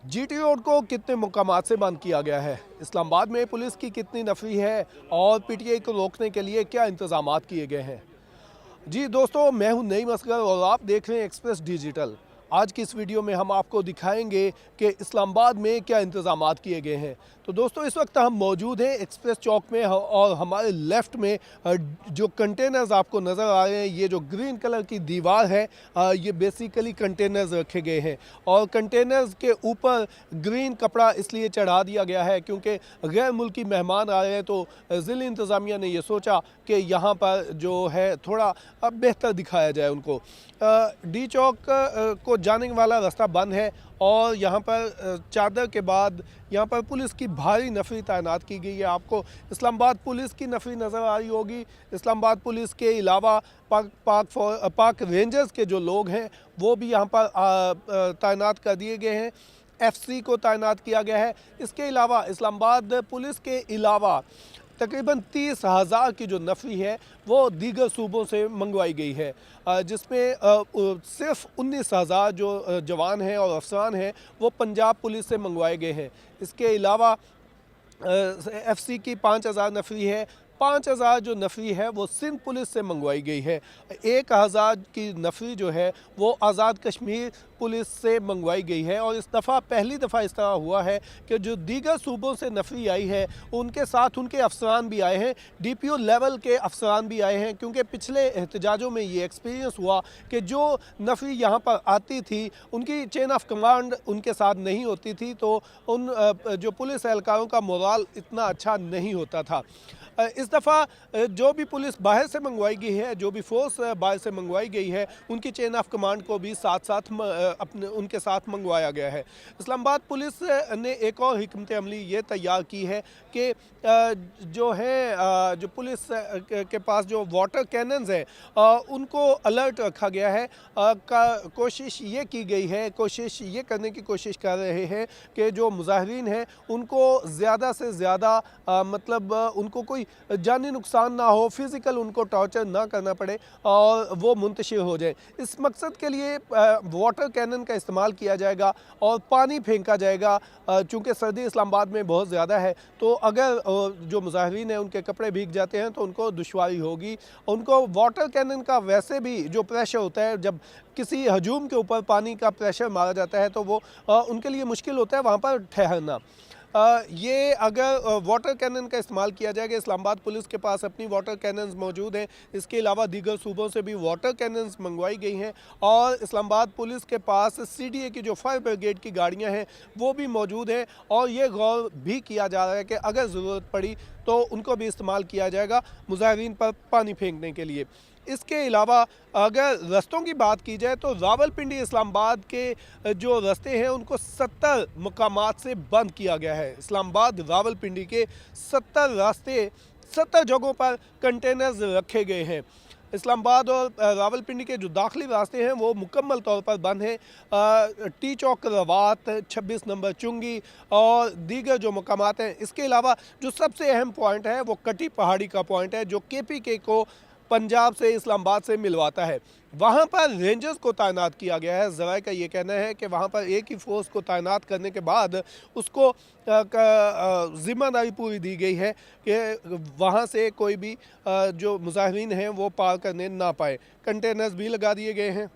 GT road को कितने मुकामात से बंद किया गया है, इस्लामाबाद में पुलिस की कितनी नफरी है और पीटीआई को रोकने के लिए क्या इंतजाम किए गए हैं। जी दोस्तों, मैं हूं नईम असगर और आप देख रहे हैं एक्सप्रेस डिजिटल। आज की इस वीडियो में हम आपको दिखाएंगे कि इस्लामाबाद में क्या इंतजाम किए गए हैं। तो दोस्तों, इस वक्त हम मौजूद हैं एक्सप्रेस चौक में और हमारे लेफ़्ट में जो कंटेनर्स आपको नज़र आ रहे हैं, ये जो ग्रीन कलर की दीवार है, ये बेसिकली कंटेनर्स रखे गए हैं और कंटेनर्स के ऊपर ग्रीन कपड़ा इसलिए चढ़ा दिया गया है क्योंकि गैर मुल्की मेहमान आ रहे हैं। तो ज़िला इंतज़ामिया ने यह सोचा कि यहाँ पर जो है थोड़ा बेहतर दिखाया जाए उनको। डी चौक को जाने वाला रास्ता बंद है और यहाँ पर चादर के बाद यहाँ पर पुलिस की भारी नफरी तैनात की गई है। आपको इस्लामाबाद पुलिस की नफरी नज़र आ रही होगी। इस्लामाबाद पुलिस के अलावा पाक रेंजर्स के जो लोग हैं वो भी यहाँ पर तैनात कर दिए गए हैं। एफसी को तैनात किया गया है। इसके अलावा इस्लामाबाद पुलिस के अलावा तकरीबन 30,000 की जो नफरी है वो दीगर सूबों से मंगवाई गई है, जिसमें सिर्फ 19,000 जो जवान हैं और अफसरान हैं वो पंजाब पुलिस से मंगवाए गए हैं। इसके अलावा एफसी की 5,000 नफरी है। 5,000 जो नफरी है वो सिंध पुलिस से मंगवाई गई है। 1,000 की नफरी जो है वो आज़ाद कश्मीर पुलिस से मंगवाई गई है। और इस दफ़ा पहली दफ़ा इस तरह हुआ है कि जो दीगर सूबों से नफरी आई है उनके साथ उनके अफसरान भी आए हैं, डीपीओ लेवल के अफसरान भी आए हैं, क्योंकि पिछले एहतजाजों में ये एक्सपीरियंस हुआ कि जो नफरी यहाँ पर आती थी उनकी चेन ऑफ कमांड उनके साथ नहीं होती थी, तो उन जो पुलिस एहलकारों का मोराल इतना अच्छा नहीं होता था। इस दफ़ा जो भी पुलिस बाहर से मंगवाई गई है, जो भी फोर्स बाहर से मंगवाई गई है, उनकी चेन ऑफ कमांड को भी साथ साथ अपने उनके साथ मंगवाया गया है। इस्लामाबाद पुलिस ने एक और हिकमत अमली ये तैयार की है कि जो है जो पुलिस के पास जो वाटर कैनन्स हैं उनको अलर्ट रखा गया है। कोशिश ये की गई है, कोशिश ये करने की कोशिश कर रहे हैं कि जो मुजाहिरीन हैं उनको ज़्यादा से ज़्यादा मतलब उनको कोई जानी नुकसान ना हो, फिज़िकल उनको टॉर्चर ना करना पड़े और वो मुंतशिर हो जाए। इस मकसद के लिए वाटर कैनन का इस्तेमाल किया जाएगा और पानी फेंका जाएगा। चूँकि सर्दी इस्लामाबाद में बहुत ज़्यादा है, तो अगर जो मुजाहिरीन हैं उनके कपड़े भीग जाते हैं तो उनको दुश्वारी होगी। उनको वाटर कैनन का वैसे भी जो प्रेशर होता है, जब किसी हजूम के ऊपर पानी का प्रेशर मारा जाता है तो वो उनके लिए मुश्किल होता है वहाँ पर ठहरना। ये अगर वाटर कैनन का इस्तेमाल किया जाएगा, इस्लामाबाद पुलिस के पास अपनी वाटर कैनन्स मौजूद हैं, इसके अलावा दीगर सूबों से भी वाटर कैनन्स मंगवाई गई हैं और इस्लामाबाद पुलिस के पास सीडीए की जो फायर ब्रिगेड की गाड़ियां हैं वो भी मौजूद हैं। और ये गौर भी किया जा रहा है कि अगर ज़रूरत पड़ी तो उनको भी इस्तेमाल किया जाएगा मुजाहिरीन पर पानी फेंकने के लिए। इसके अलावा अगर रस्तों की बात की जाए तो रावलपिंडी इस्लामाबाद के जो रास्ते हैं उनको 70 मुकामात से बंद किया गया है। इस्लामाबाद रावलपिंडी के 70 रास्ते 70 जगहों पर कंटेनर्स रखे गए हैं। इस्लामाबाद और रावलपिंडी के जो दाखिली रास्ते हैं वो मुकम्मल तौर पर बंद हैं। टी चौक रवात, 26 नंबर चुंगी और दीगर जो मकामात हैं। इसके अलावा जो सबसे अहम पॉइंट है वो कटी पहाड़ी का पॉइंट है, जो केपीके को पंजाब से इस्लामाबाद से मिलवाता है। वहाँ पर रेंजर्स को तैनात किया गया है। ज़राए का ये कहना है कि वहाँ पर एक ही फोर्स को तैनात करने के बाद उसको ज़िम्मेदारी पूरी दी गई है कि वहाँ से कोई भी जो मुजाहिरीन हैं वो पार करने ना पाए। कंटेनर्स भी लगा दिए गए हैं।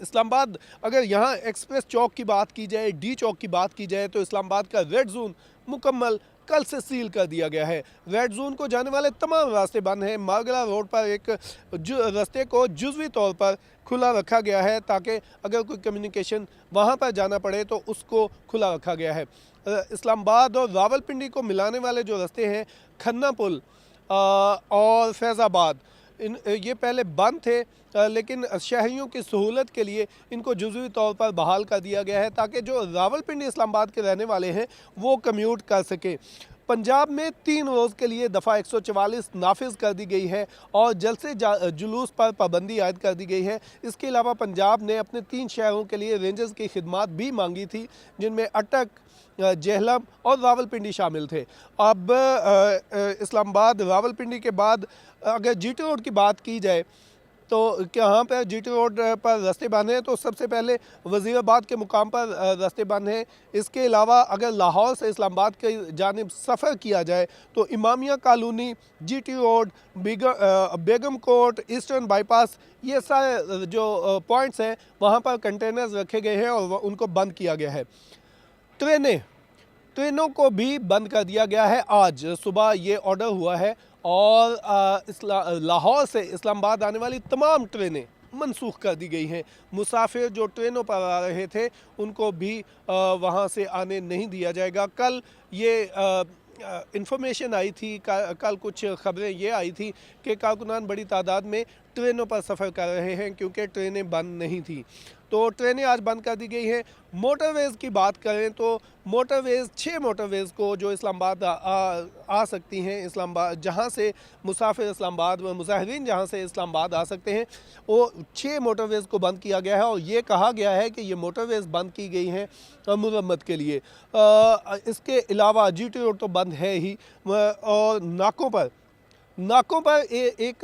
इस्लामाबाद, अगर यहाँ एक्सप्रेस चौक की बात की जाए, डी चौक की बात की जाए, तो इस्लामाबाद का रेड जोन मुकम्मल कल से सील कर दिया गया है। रेड जोन को जाने वाले तमाम रास्ते बंद हैं। मारगला रोड पर एक रास्ते को जुज़वी तौर पर खुला रखा गया है ताकि अगर कोई कम्युनिकेशन वहाँ पर जाना पड़े तो उसको खुला रखा गया है। इस्लामाबाद और रावलपिंडी को मिलाने वाले जो रास्ते हैं, खन्ना पुल और फैज़ाबाद, ये पहले बंद थे, लेकिन शहरियों की सहूलत के लिए इनको जुज़वी तौर पर बहाल कर दिया गया है ताकि जो रावलपिंडी इस्लामाबाद के रहने वाले हैं वो कम्यूट कर सकें। पंजाब में 3 रोज़ के लिए दफ़ा 144 नाफिज कर दी गई है और जलसे जुलूस पर पाबंदी आयद कर दी गई है। इसके अलावा पंजाब ने अपने 3 शहरों के लिए रेंजर्स की खिदमात भी मांगी थी, जिनमें अटक, जेहलम और रावलपिंडी शामिल थे। अब इस्लामाबाद रावलपिंडी के बाद अगर जीटी रोड की बात की जाए तो यहाँ पर जीटी रोड पर रास्ते बंद हैं, तो सबसे पहले वज़ीराबाद के मुकाम पर रास्ते बंद हैं। इसके अलावा अगर लाहौर से इस्लामाबाद की जानिब सफ़र किया जाए तो इमामिया कॉलोनी, जीटी रोड, बेगम कोट, ईस्टर्न बाईपास, ये सारे जो पॉइंट्स हैं वहाँ पर कंटेनर्स रखे गए हैं और उनको बंद किया गया है। ट्रेनों को भी बंद कर दिया गया है। आज सुबह ये ऑर्डर हुआ है और लाहौर से इस्लामाबाद आने वाली तमाम ट्रेनें मनसूख कर दी गई हैं। मुसाफिर जो ट्रेनों पर आ रहे थे उनको भी वहाँ से आने नहीं दिया जाएगा। कल ये इंफॉर्मेशन आई थी, कल कुछ खबरें ये आई थी कि कारकुनान बड़ी तादाद में ट्रेनों पर सफ़र कर रहे हैं क्योंकि ट्रेनें बंद नहीं थी, तो ट्रेनें आज बंद कर दी गई हैं। मोटरवेज़ की बात करें तो मोटरवेज़ 6 मोटरवेज़ को जो इस्लामाबाद आ सकती हैं, इस्लामाबाद जहां से मुसाफिर इस्लामाबाद व मुसाहिरीन जहां से इस्लामाबाद आ सकते हैं, वो 6 मोटरवेज़ को बंद किया गया है और ये कहा गया है कि ये मोटरवेज़ बंद की गई हैं मुरम्मत के लिए। इसके अलावा जीटी रोड तो बंद है ही, और नाकों पर एक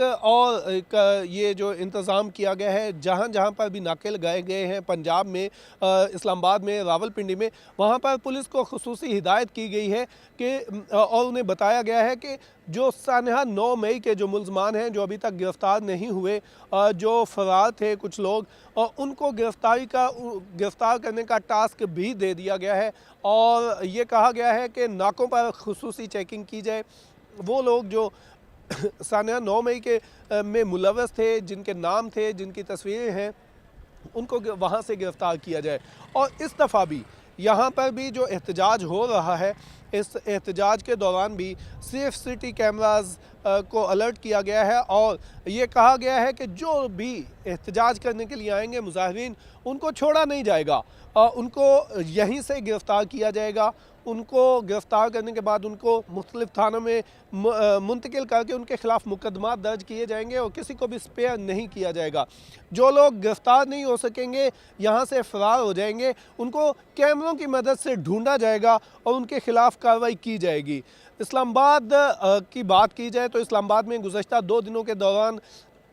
ये जो इंतज़ाम किया गया है, जहाँ पर भी नाके लगाए गए हैं पंजाब में, इस्लामाबाद में, रावलपिंडी में, वहाँ पर पुलिस को खुसूसी हिदायत की गई है कि और उन्हें बताया गया है कि जो सानहा 9 मई के जो मुल्ज़मान हैं जो अभी तक गिरफ़्तार नहीं हुए, जो फ़रार थे कुछ लोग, और उनको गिरफ़्तार करने का टास्क भी दे दिया गया है। और ये कहा गया है कि नाकों पर खुसूसी चेकिंग की जाए। वो लोग जो सानिया 9 मई के में मुलव्वस थे, जिनके नाम थे, जिनकी तस्वीरें हैं, उनको वहाँ से गिरफ़्तार किया जाए। और इस दफ़ा भी यहाँ पर भी जो एहतजाज हो रहा है, इस एहतजाज के दौरान भी सिर्फ सिटी कैमराज़ को अलर्ट किया गया है और ये कहा गया है कि जो भी एहतजाज करने के लिए आएंगे मुजाहिरीन, उनको छोड़ा नहीं जाएगा, उनको यहीं से गिरफ़्तार किया जाएगा। उनको गिरफ़्तार करने के बाद उनको मुख्तलिफ़ थानों में मुंतकिल करके उनके ख़िलाफ़ मुकदमा दर्ज किए जाएंगे और किसी को भी स्पेयर नहीं किया जाएगा। जो लोग गिरफ़्तार नहीं हो सकेंगे, यहाँ से फ़रार हो जाएंगे, उनको कैमरों की मदद से ढूंढा जाएगा और उनके ख़िलाफ़ कार्रवाई की जाएगी। इस्लामाबाद की बात की जाए तो इस्लामाबाद में गुज़श्ता 2 दिनों के दौरान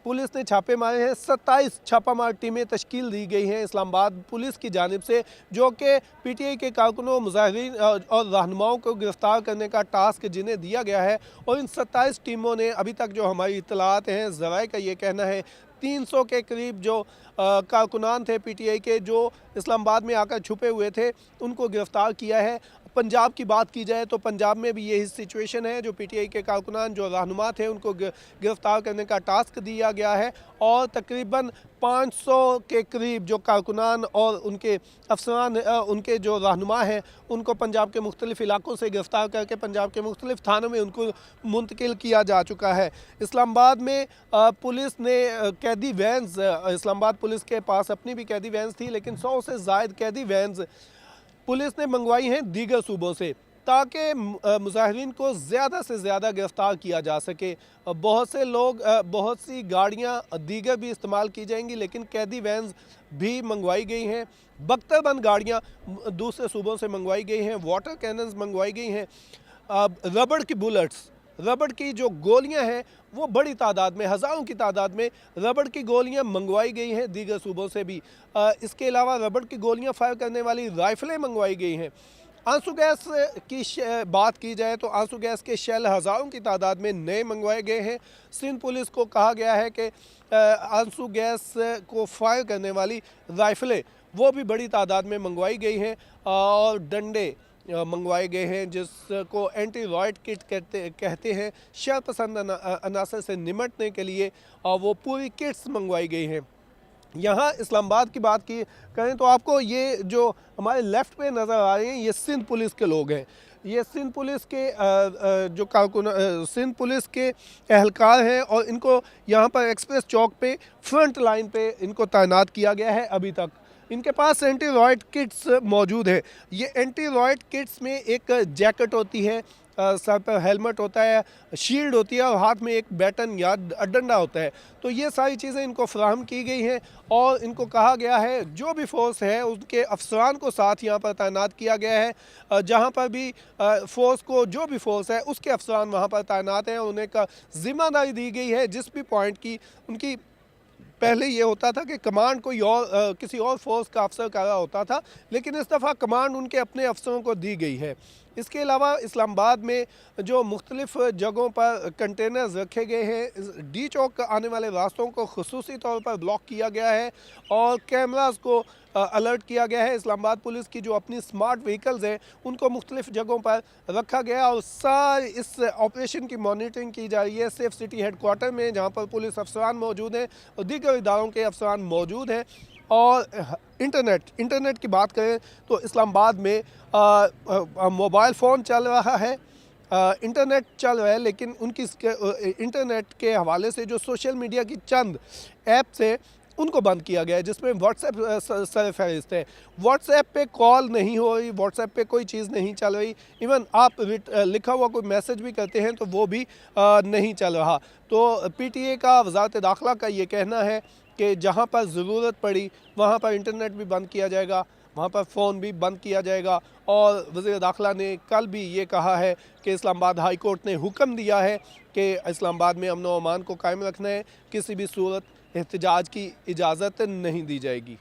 पुलिस ने छापे मारे हैं। 27 छापामार टीमें तश्कील दी गई हैं इस्लामाबाद पुलिस की जानिब से, जो कि पीटीआई के कारकुनों, मुजाहिरीन और रहनुमाओं को गिरफ़्तार करने का टास्क जिन्हें दिया गया है। और इन 27 टीमों ने अभी तक जो हमारी इत्तलात हैं, ज़राए का ये कहना है 300 के करीब जो कारकुनान थे पीटीआई के, जो इस्लामाबाद में आकर छुपे हुए थे, उनको गिरफ़्तार किया है। पंजाब की बात की जाए तो पंजाब में भी यही सिचुएशन है। जो पीटीआई के कारकुनान, जो रहनुमा थे, उनको गिरफ़्तार करने का टास्क दिया गया है और तकरीबन 500 के करीब जो कारकुनान और उनके अफसरान, उनके जो रहनुमा हैं, उनको पंजाब के मुख्तलिफ़ इलाकों से गिरफ़्तार करके पंजाब के मुख्तलिफ़ थानों में उनको मुंतकिल किया जा चुका है। इस्लामाबाद में पुलिस ने कैदी वैन्स, इस्लामाबाद पुलिस के पास अपनी भी कैदी वैन्स थी, लेकिन 100 से ज़ायद कैदी वैन्स पुलिस ने मंगवाई हैं दीगर सूबों से, ताकि मुजाहिरीन को ज़्यादा से ज़्यादा गिरफ़्तार किया जा सके। बहुत से लोग, बहुत सी गाड़ियाँ दीगर भी इस्तेमाल की जाएंगी, लेकिन कैदी वैन्स भी मंगवाई गई हैं। बख्तरबंद गाड़ियाँ दूसरे सूबों से मंगवाई गई हैं, वाटर कैनन्स मंगवाई गई हैं, रबड़ की बुलेट्स, रबड़ की जो गोलियां हैं वो बड़ी तादाद में, हज़ारों की तादाद में रबड़ की गोलियां मंगवाई गई हैं दीगर सूबों से भी। इसके अलावा रबड़ की गोलियां फायर करने वाली राइफ़लें मंगवाई गई हैं। आंसू गैस की बात की जाए तो आंसू गैस के शेल हज़ारों की तादाद में नए मंगवाए गए हैं। सिंध पुलिस को कहा गया है कि आंसू गैस को फायर करने वाली राइफ़लें वो भी बड़ी तादाद में मंगवाई गई हैं और डंडे मंगवाए गए हैं, जिसको एंटी रॉयट किट कहते हैं। शर पसंद अनासर से निमटने के लिए वो पूरी किट्स मंगवाई गई हैं। यहाँ इस्लामाबाद की बात की करें तो आपको ये जो हमारे लेफ़्ट पे नज़र आ रहे हैं, ये सिंध पुलिस के लोग हैं। ये सिंध पुलिस के जो कारकुन, सिंध पुलिस के एहलकार हैं और इनको यहाँ पर एक्सप्रेस चौक पे फ्रंट लाइन पे इनको तैनात किया गया है। अभी तक इनके पास एंटी रॉयट किट्स मौजूद है। ये एंटी रॉयट किट्स में एक जैकेट होती है, सर पर हेलमेट होता है, शील्ड होती है और हाथ में एक बैटन या डंडा होता है। तो ये सारी चीज़ें इनको फराहम की गई हैं और इनको कहा गया है जो भी फोर्स है उनके अफसरान को साथ यहाँ पर तैनात किया गया है। जहाँ पर भी फोर्स को, जो भी फोर्स है उसके अफसरान वहाँ पर तैनात हैं। उन्हें का जिम्मेदारी दी गई है जिस भी पॉइंट की उनकी पहले ये होता था कि कमांड कोई और किसी और फोर्स का अफसर कर रहा होता था, लेकिन इस दफ़ा कमांड उनके अपने अफसरों को दी गई है। इसके अलावा इस्लामाबाद में जो मुख्तलिफ़ जगहों पर कंटेनर्स रखे गए हैं, डी चौक आने वाले रास्तों को खुसूसी तौर पर ब्लॉक किया गया है और कैमरास को अलर्ट किया गया है। इस्लामाबाद पुलिस की जो अपनी स्मार्ट व्हीकल्स हैं उनको मुख्तलिफ़ जगहों पर रखा गया और सारी इस ऑपरेशन की मॉनिटरिंग की जा रही है सेफ सिटी हेडक्वार्टर में, जहाँ पर पुलिस अफसरान मौजूद हैं और दीगर इदारों के अफसरान मौजूद हैं। और इंटरनेट की बात करें तो इस्लामाबाद में मोबाइल फ़ोन चल रहा है, इंटरनेट चल रहा है, लेकिन उनकी इंटरनेट के हवाले से जो सोशल मीडिया की चंद ऐप्स हैं उनको बंद किया गया है, जिसमें व्हाट्सएप सरफहरिस्त है। व्हाट्सएप पे कॉल नहीं हो रही, व्हाट्सएप पे कोई चीज़ नहीं चल रही, इवन आप लिखा हुआ कोई मैसेज भी करते हैं तो वो भी नहीं चल रहा। तो पीटीए का वज़ारत दाखिला का ये कहना है कि जहाँ पर ज़रूरत पड़ी वहाँ पर इंटरनेट भी बंद किया जाएगा, वहाँ पर फ़ोन भी बंद किया जाएगा। और वज़ीर दाखिला ने कल भी ये कहा है कि इस्लामाबाद हाई कोर्ट ने हुक्म दिया है कि इस्लामाबाद में अमन व अमान को कायम रखना है, किसी भी सूरत एहतजाज की इजाज़त नहीं दी जाएगी।